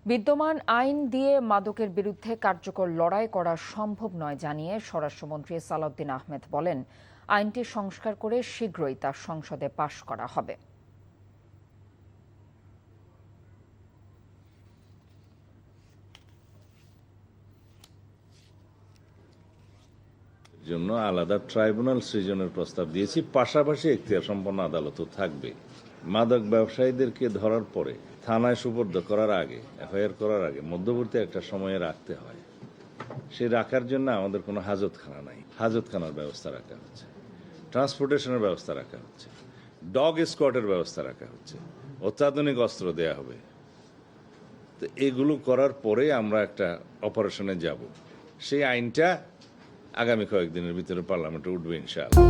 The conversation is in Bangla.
বিদ্যমান আইন দিয়ে মাদকের বিরুদ্ধে কার্যকর লড়াই করা সম্ভব নয় জানিয়ে স্বরাষ্ট্রমন্ত্রী সালাউদ্দিন আহমেদ বলেন, আইনটি সংস্কার করে শীঘ্রই তা সংসদে পাশ করা হবে। জন্য আলাদা ট্রাইব্যুনাল সৃজনের প্রস্তাব দিয়েছি, পাশাপাশি এখতিয়ার সম্পন্ন আদালতও থাকবে। মাদক ব্যবসায়ীদেরকে ধরার পরে থানায় সুপর্দ করার আগে, এফআইআর করার আগে মধ্যবর্তী একটা সময়ে রাখতে হয়। সেই রাখার জন্য আমাদের কোনো হাজতখানা নাই, হাজতখানার ব্যবস্থা রাখা হচ্ছে, ট্রান্সপোর্টেশনের ব্যবস্থা রাখা হচ্ছে, ডগ স্কোয়াডের ব্যবস্থা রাখা হচ্ছে, অত্যাধুনিক অস্ত্র দেয়া হবে। তো এগুলো করার পরে আমরা একটা অপারেশনে যাব। সেই আইনটা আগামী কয়েকদিনের ভিতরে পার্লামেন্টে উঠবে ইনশাআল্লাহ।